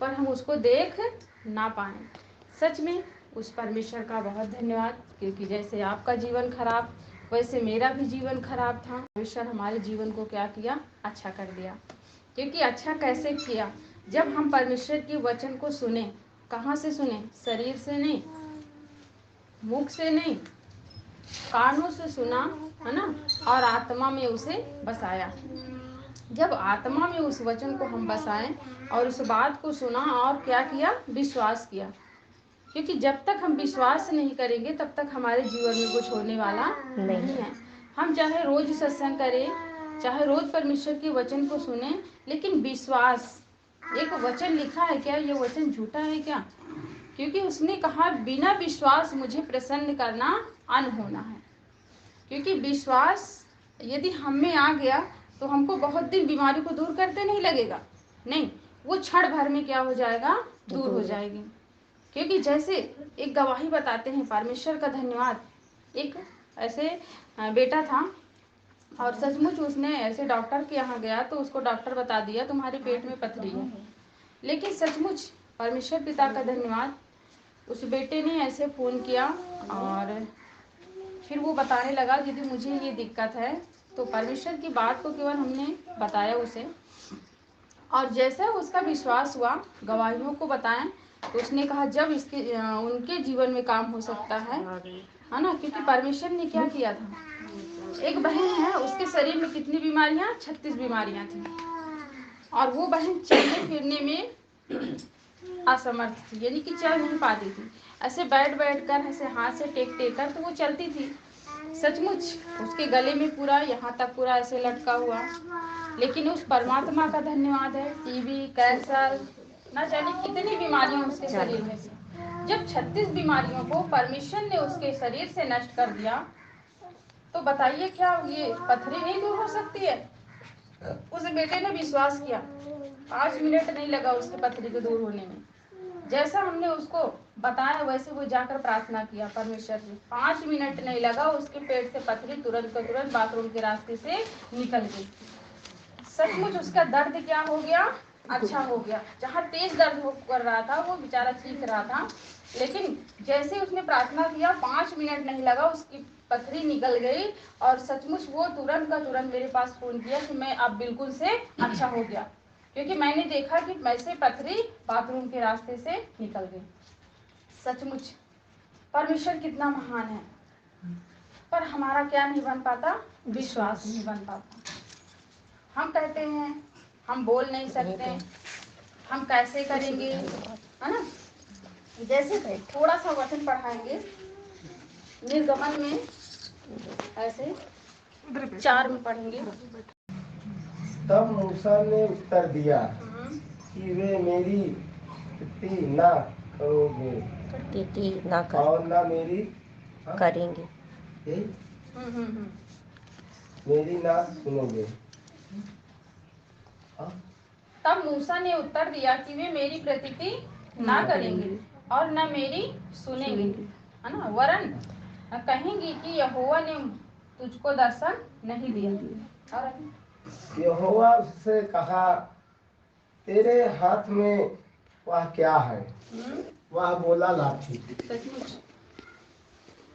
पर हम उसको देख ना पाए। सच में उस परमेश्वर का बहुत धन्यवाद, क्योंकि जैसे आपका जीवन खराब वैसे मेरा भी जीवन खराब था। परमेश्वर हमारे जीवन को क्या किया, अच्छा कर दिया। क्योंकि अच्छा कैसे किया, जब हम परमेश्वर के वचन को सुने। कहाँ से सुने? शरीर से नहीं, मुख से नहीं, कानों से सुना, है ना, और आत्मा में उसे बसाया। जब आत्मा में उस वचन को हम बसाएं और उस बात को सुना और क्या किया, विश्वास किया। क्योंकि जब तक हम विश्वास नहीं करेंगे तब तक हमारे जीवन में कुछ होने वाला नहीं है। हम चाहे रोज सत्संग करें, चाहे रोज परमेश्वर के वचन को सुने, लेकिन विश्वास, एक वचन लिखा है क्या, ये वचन झूठा है क्या? क्योंकि उसने कहा बिना विश्वास मुझे प्रसन्न करना अनहोना है। क्योंकि विश्वास यदि हम में आ गया तो हमको बहुत दिन बीमारी को दूर करते नहीं लगेगा, नहीं, वो क्षण भर में क्या हो जाएगा, दूर हो जाएगी। क्योंकि जैसे एक गवाही बताते हैं, परमेश्वर का धन्यवाद। एक ऐसे बेटा था और सचमुच उसने ऐसे डॉक्टर के यहाँ गया तो उसको डॉक्टर बता दिया तुम्हारे पेट में पथरी है। लेकिन सचमुच परमेश्वर पिता का धन्यवाद, उस बेटे ने ऐसे फ़ोन किया और फिर वो बताने लगा दीदी मुझे ये दिक्कत है। तो परमेश्वर की बात को केवल हमने बताया उसे, और जैसा उसका विश्वास हुआ, गवाहियों को बताएं, तो उसने कहा जब इसके उनके जीवन में काम हो सकता है ना। क्योंकि परमेश्वर ने क्या किया था, एक बहन है उसके शरीर में कितनी बीमारियां, 36 बीमारियां थी, और वो बहन चलने फिरने में असमर्थ थी, यानी कि चल नहीं पाती थी। ऐसे बैठ बैठ कर, ऐसे हाथ से टेक टेक कर तो वो चलती थी। सचमुच उसके गले में पूरा यहाँ तक पूरा ऐसे लटका हुआ। लेकिन उस परमात्मा का धन्यवाद है, टीबी, कैंसर, ना जाने कितनी बीमारियां उसके शरीर में थी। जब 36 बीमारियों को परमेश्वर ने उसके शरीर से नष्ट कर दिया, तो बताइए क्या ये पथरी नहीं दूर हो सकती है? उस बेटे ने विश्वास किया, 5 मिनट नहीं लगा उसकी पथरी को दूर होने में। जैसा हमने उसको बताया वैसे वो जाकर प्रार्थना किया परमेश्वर से, 5 मिनट नहीं लगा, उसके पेट से पथरी तुरंत का तुरंत बाथरूम के रास्ते से निकल गई। सचमुच उसका दर्द क्या हो गया, अच्छा हो गया। जहाँ तेज दर्द कर रहा था वो बेचारा चीख रहा था, लेकिन जैसे उसने प्रार्थना किया 5 मिनट नहीं लगा, उसकी पथरी निकल गई। और सचमुच वो तुरंत का तुरंत मेरे पास फोन किया कि मैं अब बिल्कुल से अच्छा हो गया, क्योंकि मैंने देखा कि वैसे पथरी बाथरूम के रास्ते से निकल गई। सचमुच परमेश्वर कितना महान है, पर हमारा क्या नहीं बन पाता, विश्वास नहीं बन पाता। हम कहते हैं हम बोल नहीं सकते, हम कैसे करेंगे, है ना। जैसे थोड़ा सा वचन पढ़ाएंगे निर्गमन में, ऐसे 4 में पढ़ेंगे। तब मूसा ने उत्तर दिया कि वे मेरी स्तुति ना करोगे और ना मेरी करेंगे, मेरी ना सुनोगे। तब मूसा ने उत्तर दिया कि वे मेरी प्रतीति ना करेंगे और न मेरी सुनेंगे, है ना, वरन कहेंगे कि यहोवा ने तुझको दर्शन नहीं दिया। और यहोवा उससे कहा तेरे हाथ में वह क्या है? वह बोला लाठी। सचमुच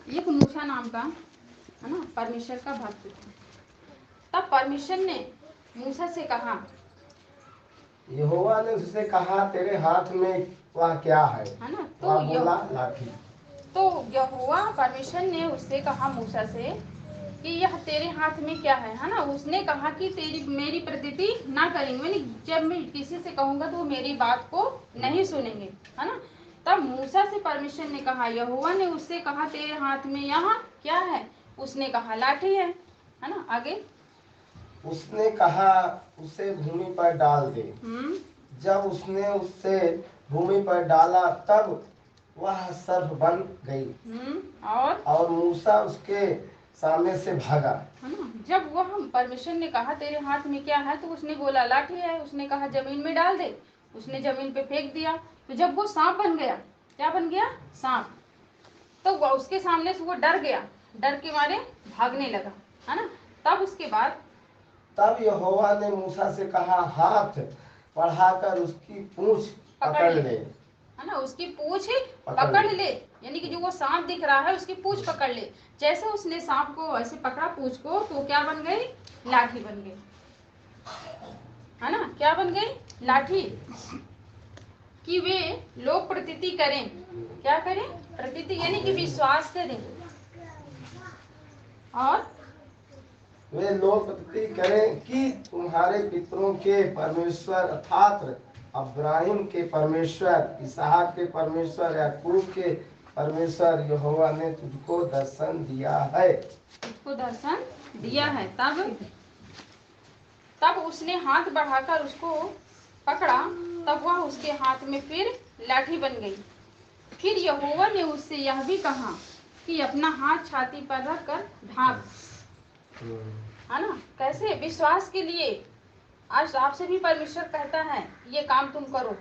एक मूसा नाम का, है ना, परमेश्वर का भक्त था। तब परमेश्वर ने मूसा से कहा, यहोवा ने उससे कहा तेरे हाथ में वह क्या है ना। वह बोला लाठी। तो यहोवा परमेश्वर ने उससे कहा मूसा से कि यह तेरे हाथ में क्या है ना। उसने कहा कि तेरी मेरी प्रतीति ना करेंगे, यानी जब मैं किसी से कहूंगा तो वो मेरी बात को नहीं सुनेंगे, है ना। तब मूसा से परमेश्वर ने कहा, यहोवा ने उससे कहा तेरे हाथ में यहाँ क्या है? उसने कहा लाठी है ना। आगे उसने कहा उसे भूमि पर डाल दे। जब उसने उसे भूमि पर डाला तब वह सर्प बन गई और मूसा उसके सामने से भागा, है ना। जब वह परमेश्वर ने कहा तेरे हाथ में क्या है, तो उसने बोला लाठी है। उसने कहा जमीन में डाल दे, उसने जमीन पे फेंक दिया। तो जब वो सांप बन गया, क्या बन गया? सांप। तो वो उसके सामने से वो डर गया, डर के मारे भागने लगा, है ना। तब उसके बाद तब यहोवा ने मूसा से कहा हाथ बढ़ाकर उसकी पूंछ पकड़ ले, है ना, उसकी पूछ पकड़ ले, यानी कि जो वो सांप दिख रहा है उसकी पूछ पकड़ ले। जैसे उसने सांप को ऐसे पकड़ा पूछ को, तो क्या बन गई? लाठी बन गई, है ना, क्या बन गई? लाठी। कि वे लोग प्रतीति करें, क्या करें? प्रतीति, यानी कि विश्वास करें, और वे लोग प्रतीति करें कि तुम्हारे पितरों के परमेश्वर अर्थात अब्राहिम के परमेश्वर, इसहाक के परमेश्वर, याकूब के परमेश्वर यहोवा ने तुझको दर्शन दिया है। तुझको दर्शन दिया है। तब उसने हाथ बढ़ाकर उसको पकड़ा, तब वह उसके हाथ में फिर लाठी बन गई। फिर यहोवा ने उससे यह भी कहा कि अपना हाथ छाती पर रखकर ढांप, है ना, कैसे? विश्वास के लिए। आज आपसे भी परमेश्वर कहता है ये काम तुम करो,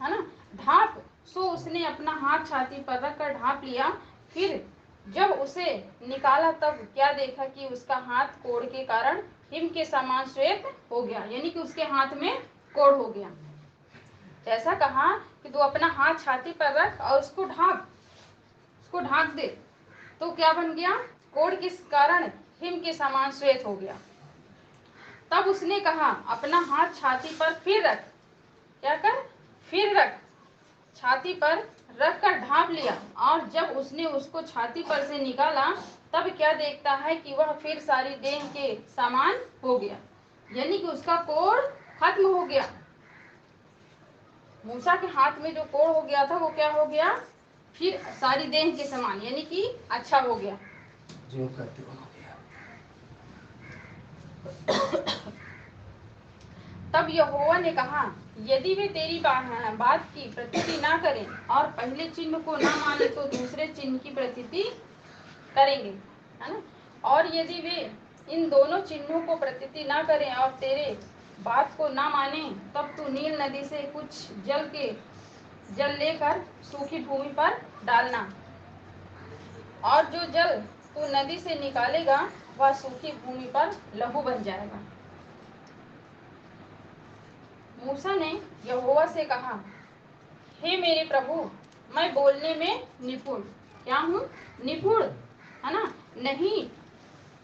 है ना, ढांप। सो उसने अपना हाथ छाती पर रखकर ढांप लिया। फिर जब उसे निकाला तब क्या देखा कि उसका हाथ कोढ़ के कारण हिम के समान श्वेत हो गया, यानी कि उसके हाथ में कोढ़ हो गया। जैसा कहा कि तू अपना हाथ छाती पर रख और उसको ढांक दे, तो क्या बन गया? कोढ़ के कारण हिम के समान श्वेत हो गया। तब उसने कहा अपना हाथ छाती पर फिर रख, क्या कर? फिर रख, छाती पर रख कर ढांप लिया। और जब उसने उसको छाती पर से निकाला तब क्या देखता है कि वह फिर सारी देह के समान हो गया, यानी कि उसका कोढ़ खत्म हो गया। मूसा के हाथ में जो कोढ़ हो गया था वो क्या हो गया? फिर सारी देह के समान, यानी कि अच्छा हो गया, जो करते हो गया। तब यहोवा ने कहा यदि वे तेरी बात की प्रतीति ना करें और पहले चिन्ह को ना माने तो दूसरे चिन्ह की प्रतीति करेंगे, है ना। और यदि वे इन दोनों चिन्हों को प्रतीति ना करें और तेरे बात को ना माने, तब तू नील नदी से कुछ जल लेकर सूखी भूमि पर डालना, और जो जल तू नदी से निकालेगा वह सूखी भूमि पर लहू बन जाएगा। मूसा ने यहोवा से कहा हे मेरे प्रभु, मैं बोलने में निपुण क्या हूँ? निपुण, है ना, नहीं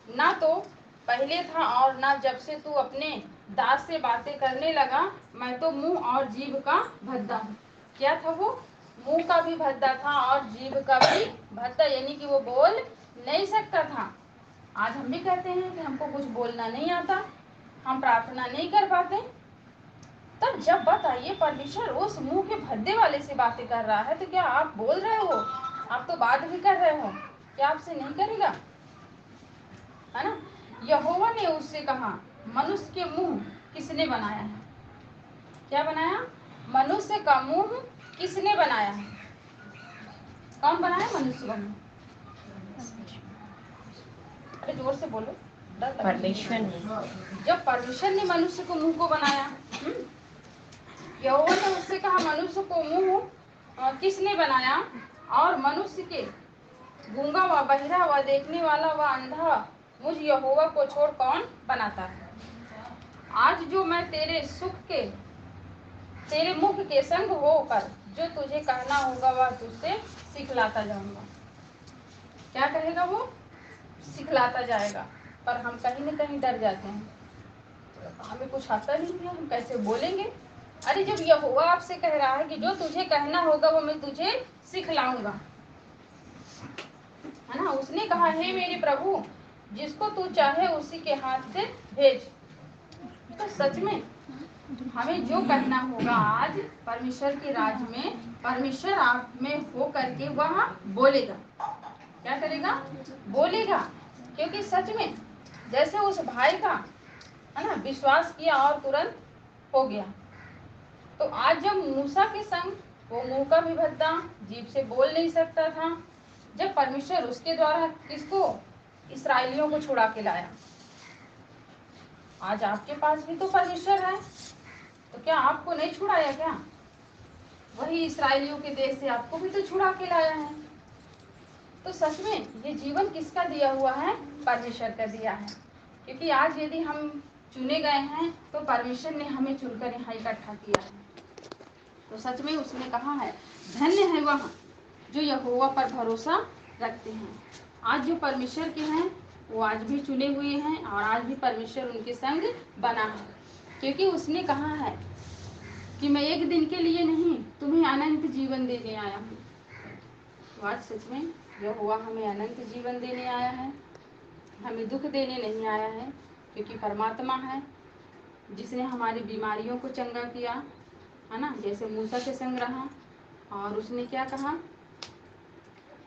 ना तो पहले था और ना जब से तू अपने दास से बातें करने लगा। मैं तो मुंह और जीभ का भद्दा हूँ। क्या था वो? मुंह का भी भद्दा था और जीभ का भी भद्दा, यानी कि वो बोल नहीं सकता था। आज हम भी कहते हैं कि हमको कुछ बोलना नहीं आता, हम प्रार्थना नहीं कर पाते। तब जब बताइए परमेश्वर उस मुंह के भद्दे वाले से बातें कर रहा है, तो क्या आप बोल रहे हो? आप तो बात भी कर रहे हो, क्या आपसे नहीं करेगा, है ना। यहोवा ने उससे कहा मनुष्य के मुंह किसने बनाया है? क्या बनाया? मनुष्य का मुंह किसने बनाया है? कौन बनाया मनुष्य का मुंह? अरे जोर से बोलो, परमेश्वर ने। जब परमेश्वर ने मनुष्य को मुंह को बनाया, यहोवा ने उससे कहा मनुष्य को मुंह किसने बनाया? और मनुष्य के गूंगा व बहिरा व देखने वाला व अंधा मुझ यहोवा को छोड़ कौन बनाता है? आज जो मैं तेरे मुख के संग होकर जो तुझे कहना होगा वह तुझसे सिखलाता जाऊंगा। क्या कहेगा वो? सिखलाता जाएगा। पर हम कहीं न कहीं डर जाते हैं, हमें कुछ आता नहीं है, हम कैसे बोलेंगे? अरे जब यहोवा आपसे कह रहा है कि जो तुझे कहना होगा वो मैं तुझे सिखलाऊंगा, है ना। उसने कहा हे मेरे प्रभु, जिसको तू चाहे उसी के हाथ से भेज। तो सच में हमें जो कहना होगा आज परमेश्वर के राज में, परमेश्वर आप में हो करके वह बोलेगा। क्या करेगा? बोलेगा। क्योंकि सच में जैसे उस भाई का, है ना, विश्वास किया और तुरंत हो गया। तो आज जब मूसा के संग वो मुंह का भी भद्दा, जीभ से बोल नहीं सकता था, जब परमेश्वर उसके द्वारा किसको? इस्राएलियों को छुड़ा के लाया। आज आपके पास भी तो परमेश्वर है, तो क्या आपको नहीं छुड़ाया क्या? वही इस्राएलियों के देश से आपको भी तो छुड़ा के लाया है। तो सच में ये जीवन किसका दिया हुआ है? परमेश्वर का दिया है। क्योंकि आज यदि हम चुने गए हैं तो परमेश्वर ने हमें चुनकर यहाँ इकट्ठा किया है। तो सच में उसने कहा है, धन्य है वह जो यहोवा पर भरोसा रखते हैं। आज जो परमेश्वर के हैं वो आज भी चुने हुए हैं और आज भी परमेश्वर उनके संग बना है, क्योंकि उसने कहा है कि मैं एक दिन के लिए नहीं तुम्हें अनंत जीवन देने आया हूँ। तो आज सच में यहोवा हमें अनंत जीवन देने आया है, हमें दुख देने नहीं आया है, क्योंकि परमात्मा है जिसने हमारी बीमारियों को चंगा किया है ना। जैसे मूसा के संग रहा और उसने क्या कहा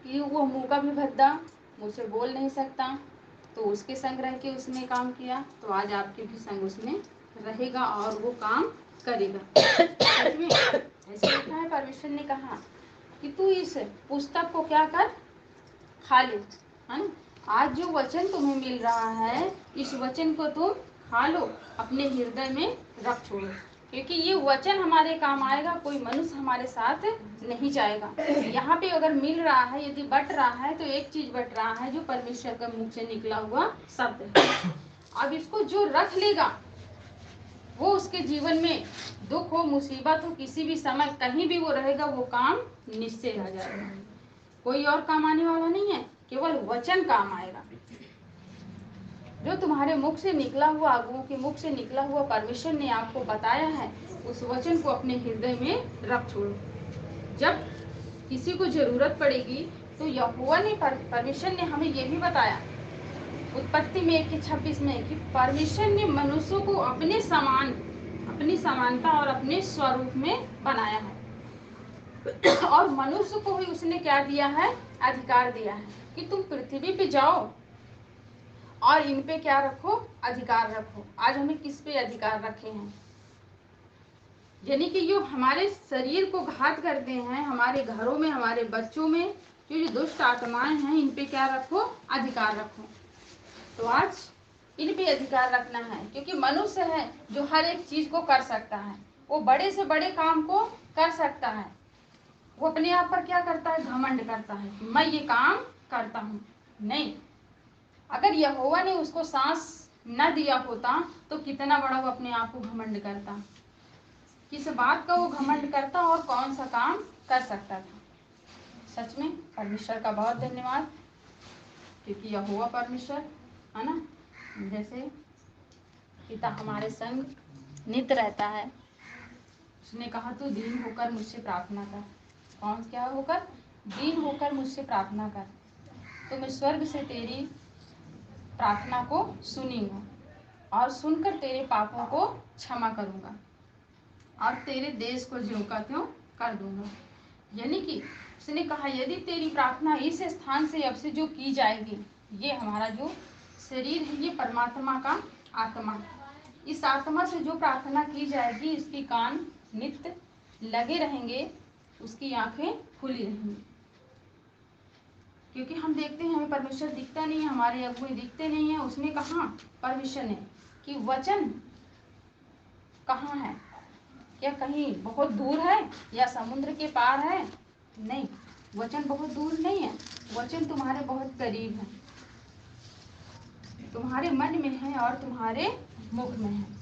कि वो मुंह का भी भद्दा, मुझसे बोल नहीं सकता, तो उसके संग रह के उसने काम किया। तो आज आपके भी संग उसने रहेगा और वो काम करेगा। सच में ऐसे लिखा है, परमेश्वर ने कहा कि तू इस पुस्तक को क्या कर, खा ले, है ना। आज जो वचन तुम्हें मिल रहा है इस वचन को तुम खा लो, अपने हृदय में रख छोड़ो, क्योंकि ये वचन हमारे काम आएगा। कोई मनुष्य हमारे साथ नहीं जाएगा। यहाँ पे अगर मिल रहा है, यदि बट रहा है, तो एक चीज बट रहा है जो परमेश्वर का मुख से निकला हुआ शब्द है। अब इसको जो रख लेगा वो उसके जीवन में दुख हो, मुसीबत हो, किसी भी समय कहीं भी वो रहेगा, वो काम निश्चय आ जाएगा। कोई और काम आने वाला नहीं है, केवल वचन काम आएगा। जो तुम्हारे मुख से निकला हुआ, अगुओं के मुख से निकला हुआ परमेश्वर ने आपको बताया है, उस वचन को अपने हृदय में रख छोड़ो। जब किसी को जरूरत पड़ेगी तो यहोवा ने परमेश्वर ने हमें ये भी बताया उत्पत्ति में 1:26 में कि परमेश्वर ने मनुष्यों को अपने समान, अपनी समानता और अपने स्वरूप में बनाया है। और मनुष्य को भी उसने क्या दिया है, अधिकार दिया है कि तुम पृथ्वी पे जाओ और इन पे क्या रखो, अधिकार रखो। आज हमें किस पे अधिकार रखे हैं, यानी कि जो हमारे शरीर को घात करते हैं, हमारे घरों में, हमारे बच्चों में जो दुष्ट आत्माएं हैं, इन पे क्या रखो, अधिकार रखो। तो आज इन पे अधिकार रखना है, क्योंकि मनुष्य है जो हर एक चीज को कर सकता है, वो बड़े से बड़े काम को कर सकता है। वो अपने आप पर क्या करता है, घमंड करता है कि मैं ये काम करता हूँ। नहीं, अगर यहोवा ने उसको सांस न दिया होता तो कितना बड़ा वो अपने आप को घमंड करता, किस बात का वो घमंड करता और कौन सा काम कर सकता था। सच में परमेश्वर का बहुत धन्यवाद, क्योंकि यहोवा परमेश्वर है ना, जैसे पिता हमारे संग नित रहता है। उसने कहा तू दीन होकर मुझसे प्रार्थना कर। कौन क्या होकर, दीन होकर मुझसे प्रार्थना कर, तो मैं स्वर्ग से तेरी प्रार्थना को सुनूंगा और सुनकर तेरे पापों को क्षमा करूंगा और तेरे देश को ज्यों का त्यों कर दूंगा। यानी कि उसने कहा यदि तेरी प्रार्थना इस स्थान से अब से जो की जाएगी, ये हमारा जो शरीर है ये परमात्मा का आत्मा, इस आत्मा से जो प्रार्थना की जाएगी इसके कान नित्य लगे रहेंगे, उसकी आंखें खुली रहेंगी। क्योंकि हम देखते हैं हमें परमेश्वर दिखता नहीं है, हमारे अगुए दिखते नहीं है। उसने कहा परमेश्वर ने कि वचन कहाँ है, क्या कहीं बहुत दूर है या समुद्र के पार है? नहीं, वचन बहुत दूर नहीं है, वचन तुम्हारे बहुत करीब है, तुम्हारे मन में है और तुम्हारे मुख में है।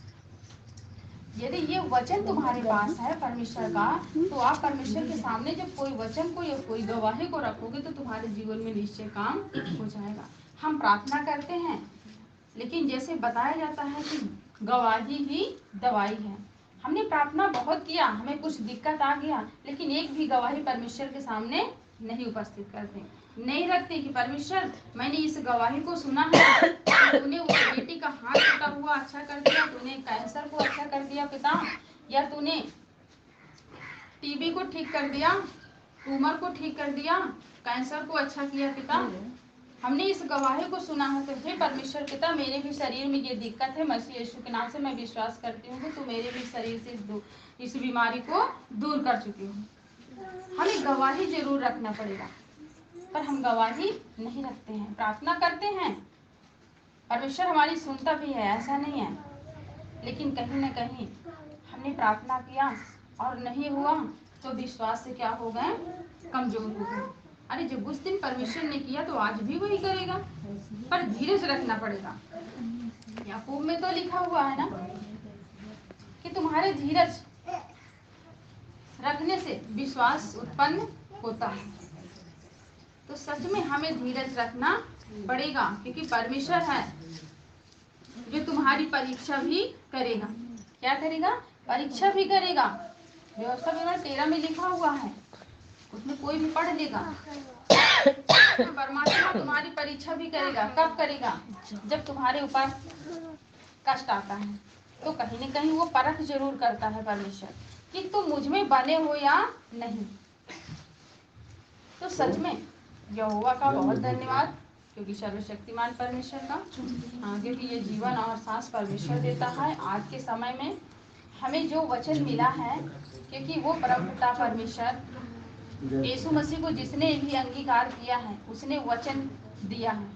यदि ये वचन तुम्हारे पास है परमेश्वर का, तो आप परमेश्वर के सामने जब कोई वचन को या कोई गवाही को रखोगे तो तुम्हारे जीवन में निश्चय काम हो जाएगा। हम प्रार्थना करते हैं, लेकिन जैसे बताया जाता है कि गवाही ही दवाई है। हमने प्रार्थना बहुत किया, हमें कुछ दिक्कत आ गया, लेकिन एक भी गवाही परमेश्वर के सामने नहीं उपस्थित करते, नहीं रखते कि परमेश्वर मैंने इस गवाही को सुना है, तूने उस बेटी का हाथ टूटा हुआ अच्छा कर दिया, तूने कैंसर को अच्छा कर दिया पिता, या तूने टीबी को ठीक कर दिया, ट्यूमर को ठीक कर दिया, कैंसर को अच्छा किया पिता, हमने इस गवाही को सुना है। तो हे परमेश्वर पिता, मेरे भी शरीर में ये दिक्कत है, मसीह यीशु के नाम से मैं विश्वास करती हूँ कि तू मेरे भी शरीर से इस बीमारी को दूर कर चुकी हूँ। हमें गवाही जरूर रखना पड़ेगा, पर हम गवाही नहीं रखते हैं। प्रार्थना करते हैं, परमेश्वर हमारी सुनता भी है, ऐसा नहीं है, लेकिन कहीं ना कहीं हमने प्रार्थना किया और नहीं हुआ तो विश्वास से क्या हो गए, कमजोर हो गए। अरे जब उस दिन परमेश्वर ने किया तो आज भी वही करेगा, पर धीरज रखना पड़ेगा। याकूब में तो लिखा हुआ है ना कि तुम्हारे धीरज रखने से विश्वास उत्पन्न होता है। तो सच में हमें धीरज रखना पड़ेगा, क्योंकि परमेश्वर है जो तुम्हारी परीक्षा भी करेगा। क्या करेगा? परीक्षा भी करेगा। व्यवस्था विवरण 13 में लिखा हुआ है, उसमें कोई भी पढ़ लेगा। परमात्मा तुम्हारी परीक्षा भी करेगा। कब करेगा? जब तुम्हारे ऊपर कष्ट आता है, तो कहीं न कहीं वो परख जरूर करता है परमेश्वर कि तुम मुझ में बने हो या नहीं। तो सच में यहोवा का बहुत धन्यवाद, क्योंकि सर्वशक्तिमान परमेश्वर का, क्योंकि ये जीवन और सांस परमेश्वर देता है। आज के समय में हमें जो वचन मिला है, क्योंकि वो परम पिता परमेश्वर यीशु मसीह को जिसने भी अंगीकार किया है, उसने वचन दिया है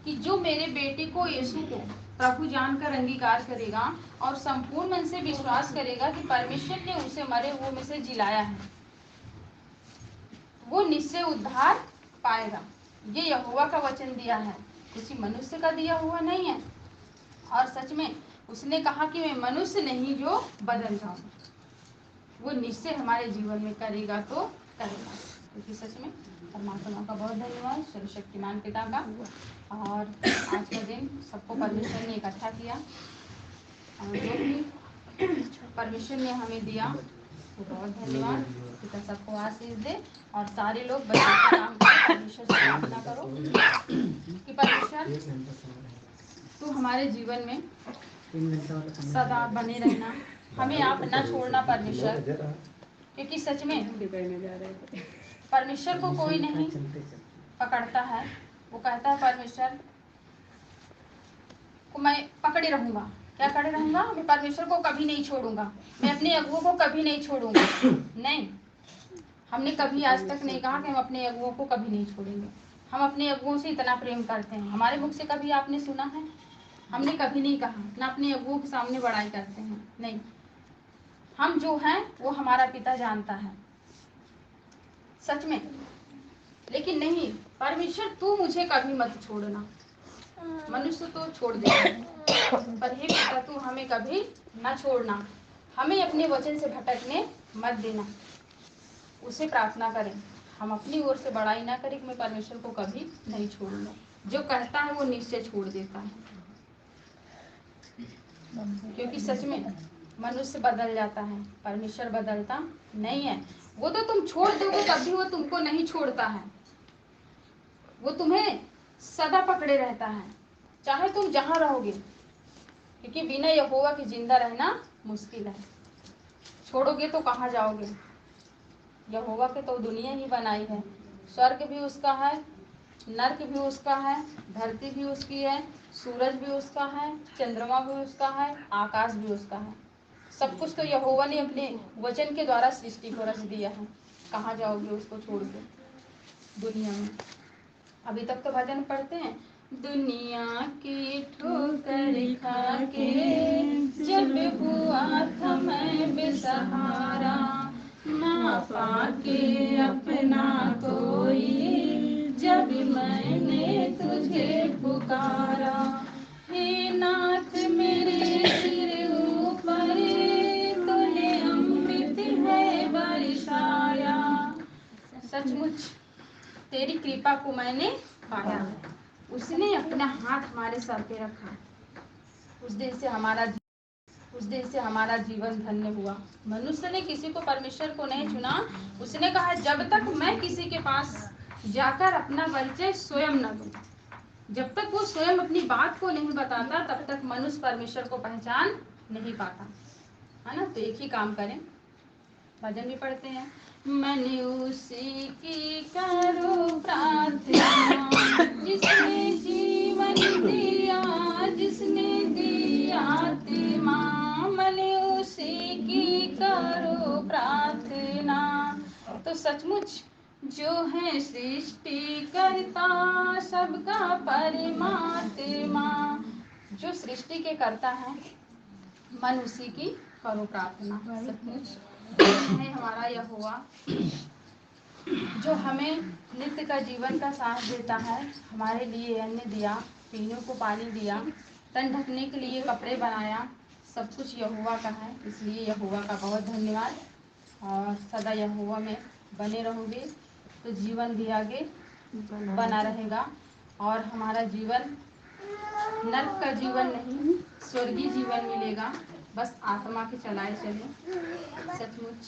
कि जो मेरे बेटे को, यीशु को प्रभु जानकर अंगीकार करेगा और संपूर्ण मन से विश्वास करेगा कि परमेश्वर ने उसे मरे हुए में से जिलाया है, वो निश्चय उद्धार पाएगा। ये यहोवा का वचन दिया है, किसी मनुष्य का दिया हुआ नहीं है। और सच में उसने कहा कि मैं मनुष्य नहीं जो बदल जाऊं। वो निश्चय हमारे जीवन में करेगा तो करेगा। क्योंकि सच में परमात्मा का बहुत धन्यवाद, सर्वशक्तिमान पिता का। और आज का दिन सबको परमेश्वर ने इकट्ठा किया, और जो भी परमेश्वर ने हमें दिया वो बहुत धन्यवाद। पिता सबको आशीष दे, और सारे लोग बच्चे का काम करो, परमेश्वर से प्रार्थना करो कि परमेश्वर तू हमारे जीवन में सदा बने रहना, हमें आप न छोड़ना परमेश्वर। क्योंकि सच में परमेश्वर को कोई नहीं पकड़ता है। वो कहता है परमेश्वर को मैं पकड़े रहूंगा। क्या करे रहूंगा? मैं परमेश्वर को कभी नहीं छोड़ूंगा, मैं अपने अगुओं को कभी नहीं छोड़ूंगा। नहीं, हमने कभी आज तक नहीं कहा कि हम अपने अगुओं को कभी नहीं छोड़ेंगे। हम अपने अगुओं से इतना प्रेम करते हैं। हमारे मुख से कभी आपने सुना है? हमने कभी नहीं कहा, ना अपने अगुओं के सामने बड़ाई करते हैं। नहीं, हम जो हैं वो हमारा पिता जानता है, सच में। लेकिन नहीं, परमेश्वर तू मुझे कभी मत छोड़ना। मनुष्य तो छोड़ देता है, पर हे पिता तू हमें कभी न छोड़ना, हमें अपने वचन से भटकने मत देना। उसे प्रार्थना करें, हम अपनी ओर से बड़ाई ना करें कि मैं परमेश्वर को कभी नहीं छोड़ूंगा। जो कहता है वो निश्चय छोड़ देता है। क्योंकि सच में मनुष्य बदल जाता है, परमेश्वर बदलता नहीं है। वो तो तुम छोड़ दोगे तब भी वो तुमको नहीं छोड़ता है, वो तुम्हें सदा पकड़े रहता है, चाहे तुम जहां रहोगे। क्योंकि बिना यहोवा के जिंदा रहना मुश्किल है। छोड़ोगे तो कहाँ जाओगे? यहोवा के तो दुनिया ही बनाई है, स्वर्ग भी उसका है, नर्क भी उसका है, धरती भी उसकी है, सूरज भी उसका है, चंद्रमा भी उसका है, आकाश भी उसका है। सब कुछ तो यहोवा ने अपने वचन के द्वारा सृष्टि को रच दिया है। कहाँ जाओगे उसको छोड़ के दुनिया में? अभी तक तो भजन पढ़ते हैं, दुनिया की ठोकर खा के जब हुआ था मैं बेसहारा, ना पाके अपना कोई जब मैंने तुझे पुकारा, हे नाथ मेरे सिर ऊपर तूने अमृत है बरसाया। सचमुच तेरी कृपा को मैंने पाया। उसने अपना हाथ हमारे सर पे रखा, उस दिन से हमारा जीवन धन्य हुआ। मनुष्य ने किसी को, परमेश्वर को नहीं चुना। उसने कहा जब तक मैं किसी के पास जाकर अपना परिचय स्वयं न दूं, जब तक वो स्वयं अपनी बात को नहीं बताता, तब तक मनुष्य परमेश्वर को पहचान नहीं पाता, है ना। तो एक ही काम करें, भजन भी पढ़ते हैं, मैंने उसी की करो प्रार्थना जिसने जीवन दिया, जिसने दिया आत्मा, मैंने उसी की करो प्रार्थना। तो सचमुच जो है सृष्टि करता सबका परमात्मा, जो सृष्टि के करता है, मन उसी की करो प्रार्थना। सचमुच है हमारा यहोवा जो हमें नित्य का जीवन का साथ देता है, हमारे लिए अन्न दिया, पीने को पानी दिया, तन ढकने के लिए कपड़े बनाया, सब कुछ यहोवा का है। इसलिए यहोवा का बहुत धन्यवाद। और सदा यहोवा में बने रहोगे तो जीवन भी आगे बना रहेगा और हमारा जीवन नर्क का जीवन नहीं स्वर्गीय जीवन मिलेगा। बस आत्मा के चलाए चले सचमुच।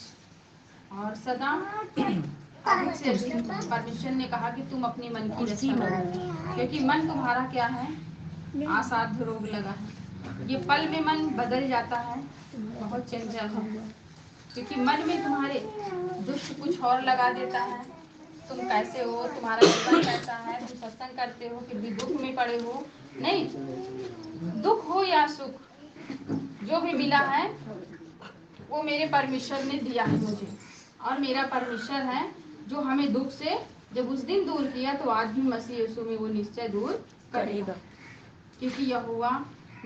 और सदा अधिक से अधिक परमेश्वर ने कहा कि तुम अपने मन की रक्षा करो, क्योंकि मन तुम्हारा क्या है, असाध्य रोग लगा है। ये पल में मन बदल जाता है, बहुत चंचल है, क्योंकि मन में तुम्हारे दुष्ट कुछ और लगा देता है। तुम कैसे हो, तुम्हारा जीवन कैसा है, तुम सत्संग करते हो फिर भी दुख में पड़े हो। नहीं, दुख हो या सुख, जो भी मिला है वो मेरे परमेश्वर ने दिया है मुझे, और मेरा परमेश्वर है जो हमें दुख से जब उस दिन दूर किया तो आज भी मसीह यीशु में वो निश्चय दूर करेगा, क्योंकि यहोवा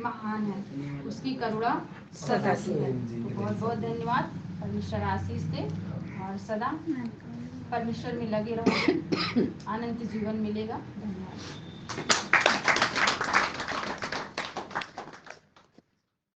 महान है, उसकी करुणा सदा की है। तो बहुत बहुत धन्यवाद। परमेश्वर आशीष दे और सदा परमेश्वर में लगे रहो, अनंत जीवन मिलेगा। धन्यवाद।